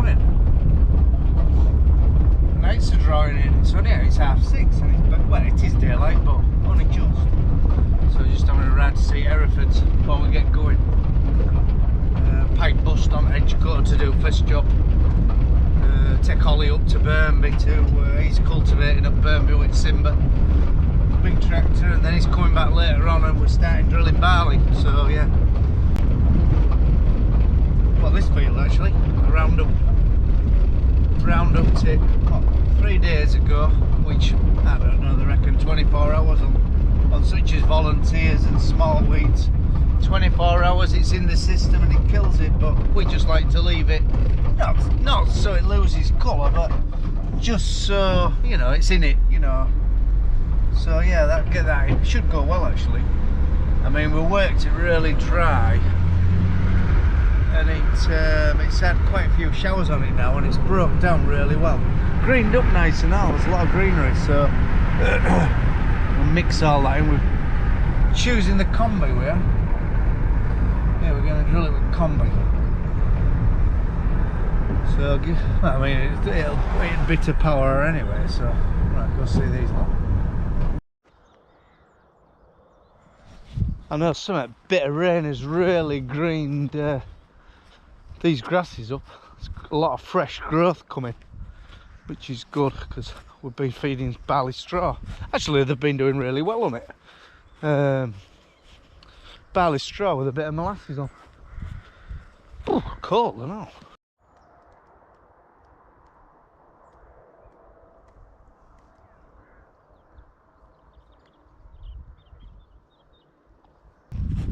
morning. Nights are drawing in. It's only it's 6:30 and it's, well, it is daylight, but only just. So just having a ride to see Herefords before we get going. Pipe bust on Edgecote to do first job. Take Holly up to Burnby to he's cultivating up Burnby with Simba. Big tractor, and then he's coming back later on and we're starting drilling Barley. So yeah. Well, this field actually, a roundup tip, what, 3 days ago, which I don't know, they reckon 24 hours on such as volunteers and small weeds. 24 hours it's in the system and it kills it, but we just like to leave it, not so it loses colour, but just so, you know, it's in it, you know. So yeah, that it should go well actually. I mean, we worked it really dry and it's had quite a few showers on it now and it's broke down really well. Greened up nice and all, there's a lot of greenery, so we'll mix all that in. We're choosing the combi we are. Yeah, we're going to drill it with combi. So, I mean, it'll bit of power anyway, so right, go see these lot. I know some bit of rain has really greened these grasses up. There's a lot of fresh growth coming, which is good because we've been feeding barley straw. Actually, they've been doing really well on it. Barley straw with a bit of molasses on. Oh, cold, I know.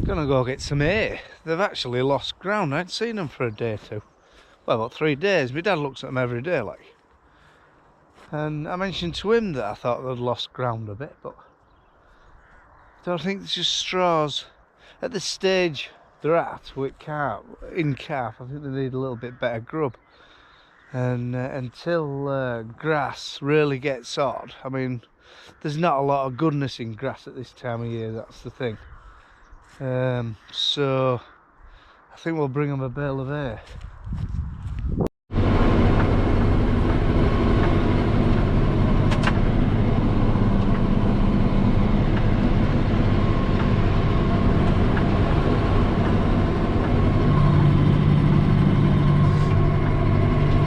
Gonna go get some hay. They've actually lost ground. I ain't seen them for a day or two. Well, about 3 days. My dad looks at them every day, like. And I mentioned to him that I thought they'd lost ground a bit, but I don't think it's just straws. At the stage they're at with calf, I think they need a little bit better grub. And until grass really gets odd, I mean, there's not a lot of goodness in grass at this time of year, that's the thing. So I think we'll bring them a bale of hay.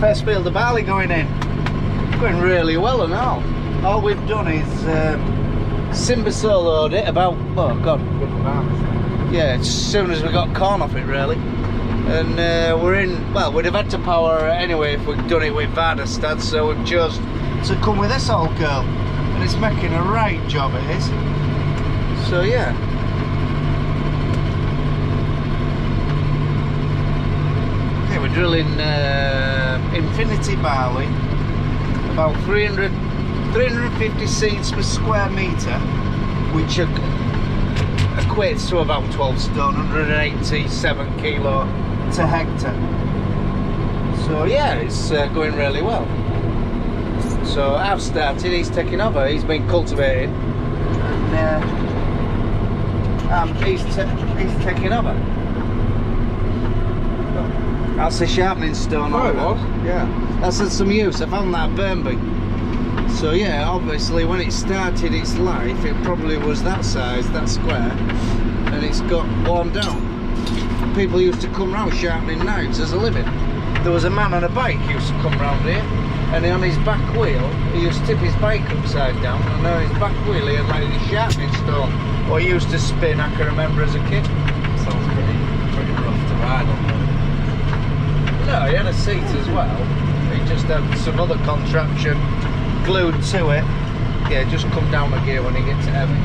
First field of barley going in. Going really well and all we've done is Simba soloed it about, oh god, yeah, as soon as we got corn off it really. And we're in, well, we'd have had to power anyway if we'd done it with Vardastad, so we've chose to come with this old girl, and it's making a right job it is. So yeah. Yeah, we're drilling Infinity Barley, about 350 seeds per square metre, which equates to about 12 stone, 187 kilo to hectare. So yeah, it's going really well. So I've started, he's taking over, he's been cultivating, and he's taking over. That's a sharpening stone. Oh, it was? Yeah, that's had some use. I found that at Burnby. So yeah, obviously when it started its life, it probably was that size, that square, and it's got worn down. People used to come round sharpening knives as a living. There was a man on a bike who used to come round here, and on his back wheel, he used to tip his bike upside down, and on his back wheel he had like a sharpening stone, or he used to spin, I can remember as a kid. Sounds pretty rough to ride on. No, he had a seat as well. He just had some other contraption glued to it. Yeah, just come down a gear when he gets heavy.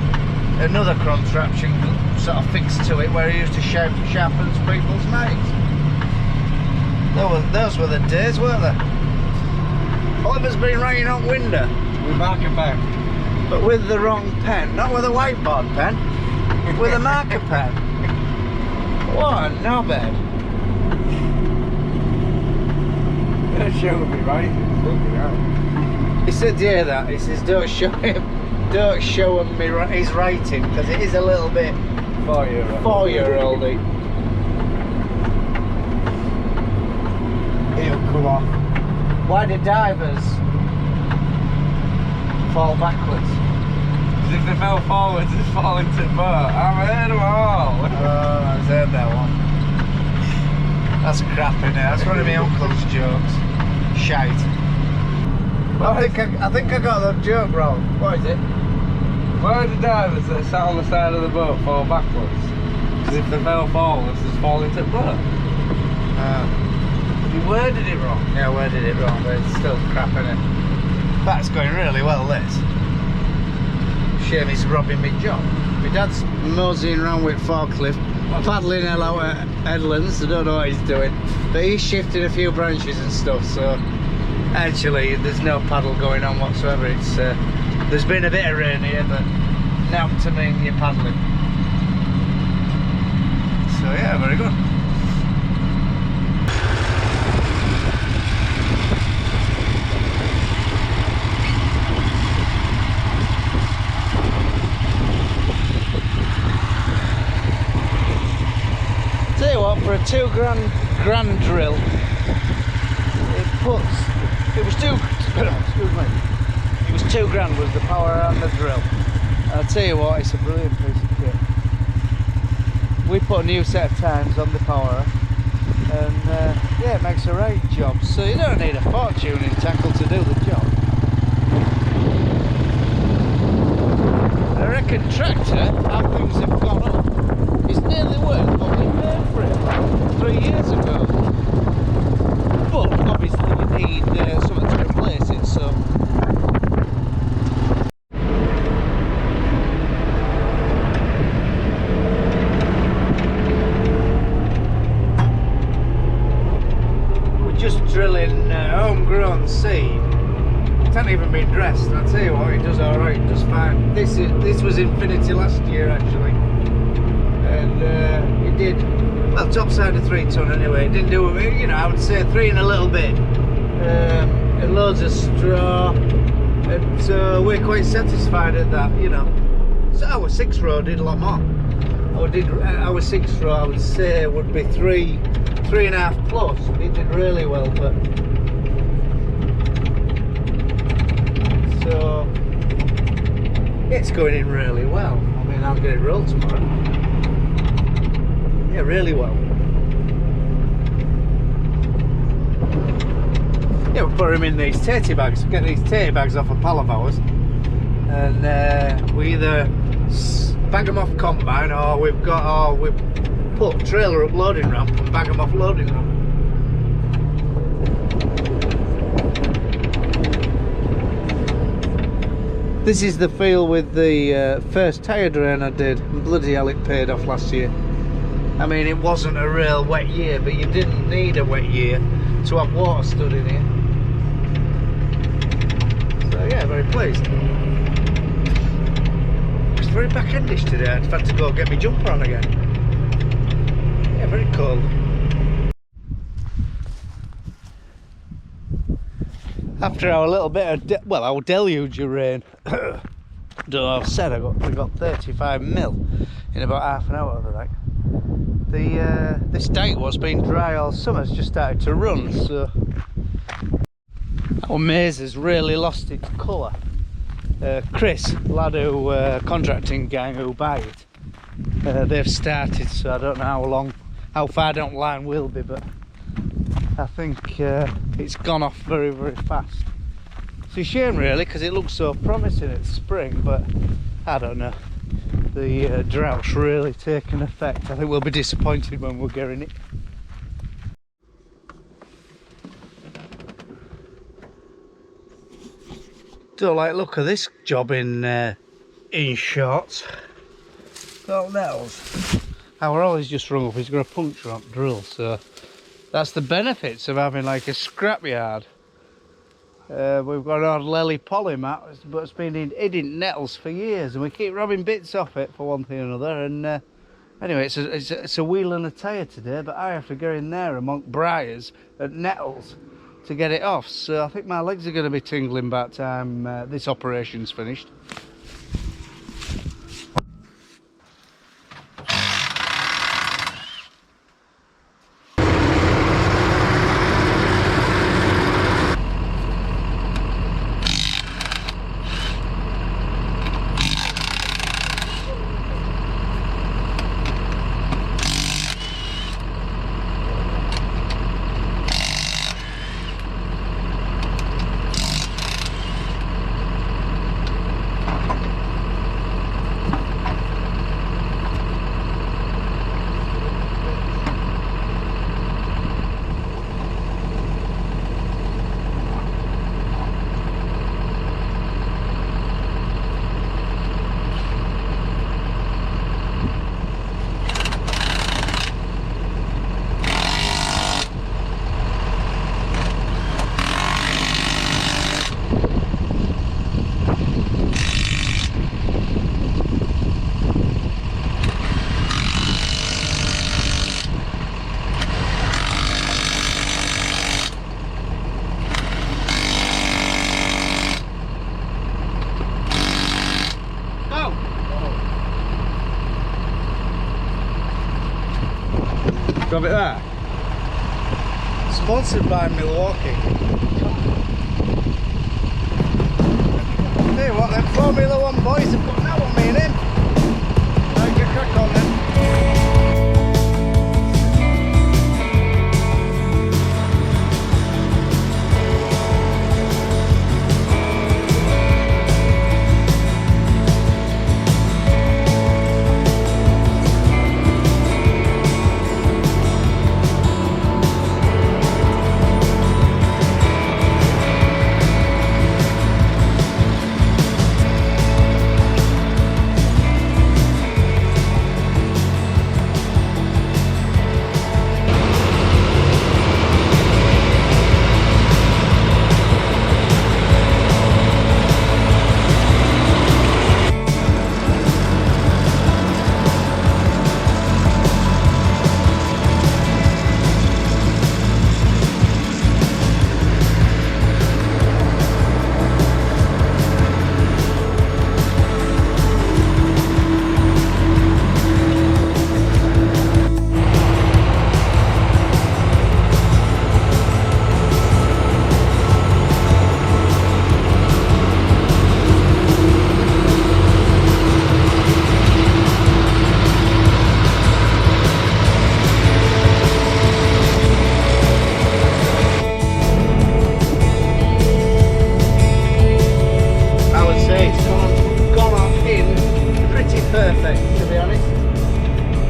Another contraption sort of fixed to it where he used to sharpen people's knives. Those were the days, weren't they? Oliver's been writing on window With marker pen. but with the wrong pen, not with a whiteboard pen, with a marker pen. What a knobhead. That show would be right. He said, yeah, that. He says, don't show him his writing, because it is a little bit 4-year-old. He'll come off. Why do divers fall backwards? Because if they fell forwards, they'd fall into the boat. I've heard them all. Oh, I've heard that one. That's crap, innit? That's one of my uncle's jokes. Shite. I think I got that joke wrong. What is it? Why do divers that sat on the side of the boat fall backwards? Because if they fell forwards, they'd fall into the boat. You worded it wrong. Yeah, I worded it wrong, but it's still crap, innit? That's going really well, this. Shame he's robbing me job. My dad's moseying around with forklift, paddling hell out at headlands. I don't know what he's doing, but he's shifting a few branches and stuff, so actually there's no paddle going on whatsoever. It's there's been a bit of rain here, but now to me you're paddling. So yeah, very good. Tell you what, for a £2 grand drill, it was two. Excuse me. It was £2 grand was the power and the drill. And I'll tell you what, it's a brilliant piece of kit. We put a new set of times on the power, and yeah, it makes a right job. So you don't need a fortune in tackle to do the job. I reckon tractor, how things have gone up, is nearly worth what we paid for it 3 years ago. But obviously you need something to replace it, so. We're just drilling homegrown seed. It hasn't even been dressed, and I'll tell you what, it does alright, it does fine. This was Infinity last year actually. And it did, well, top side of 3 ton anyway. It didn't do, you know, I would say 3 and a little bit. And loads of straw, and so we're quite satisfied at that, you know. So our 6 row did a lot more. Our 6 row, I would say, would be 3.5 plus. It did really well, but so it's going in really well. I mean, I'm getting rolled tomorrow. Yeah, really well. Yeah, we put him in these tatty bags. Get these tatty bags off a pal of ours, and we either bag them off combine, or we put trailer up loading ramp and bag them off loading ramp. This is the field with the first tyre drain I did. Bloody hell, it paid off last year. I mean, it wasn't a real wet year, but you didn't need a wet year to have water stood in here. So yeah, very pleased. It's very back-endish today. I've had to go get my jumper on again. Yeah, very cold. After our little bit of, our deluge of rain, don't know, I've said I got 35 mil in about half an hour of it. This dike was been dry all summer, it's just started to run, so our maize has really lost its colour. Chris, lad who contracting gang who buy it, they've started, so I don't know how far down the line will be, but I think it's gone off very, very fast. It's a shame really, because it looks so promising it's spring, but I don't know. The drought's really taken effect. I think we'll be disappointed when we're getting it. Don't like look at this job in shorts. Got nettles. Our Ollie's just rung up, he's got a puncture on drill, so that's the benefits of having like a scrapyard. We've got an old Lely poly mat, but it's been hidden nettles for years, and we keep robbing bits off it for one thing or another. And anyway, it's a wheel and a tyre today, but I have to go in there among briars and nettles to get it off. So I think my legs are going to be tingling by the time this operation's finished. Got it there? Sponsored by Milwaukee. Hey, what them Formula One boys have got that one, me and him. Right, get crack on then.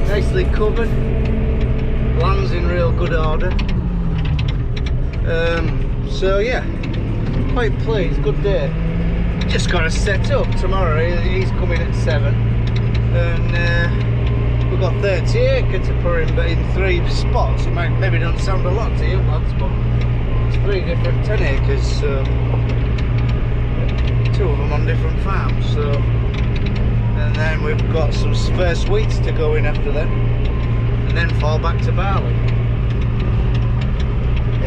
Nicely covered, land's in real good order. So yeah, quite pleased, good day. Just got to set up tomorrow. He's coming at 7, and we've got 30 acre to put in, but in 3 spots. It maybe don't sound a lot to you lads, but it's 3 different 10 acres, so 2 of them on different farms. So. And then we've got some first wheats to go in after them, and then fall back to barley.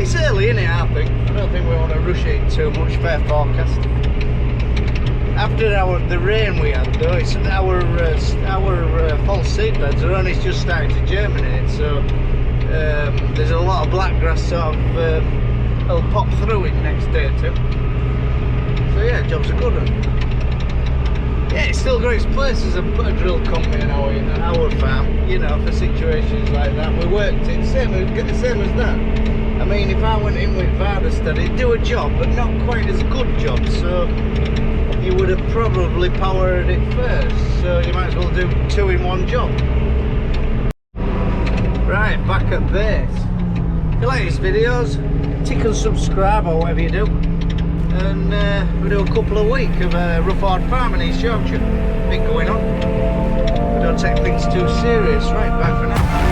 It's early, isn't it? I think. I don't think we want to rush it too much. Fair forecast. After the rain we had, though, it's our false seed beds are only just starting to germinate. So there's a lot of black grass sort of will pop through in next day or 2. So yeah, job's a good one. Yeah, it's still got its place as a drill company in our farm, you know, for situations like that. We worked it, same as that. I mean, if I went in with Vardestead, it'd do a job, but not quite as good job, so you would have probably powered it first, so you might as well do 2 in 1 job. Right, back at base. If you like these videos, tick and subscribe or whatever you do. And we do a couple of weeks of rough hard farming in East Yorkshire. Bit going on. We don't take things too serious. Right, bye for now.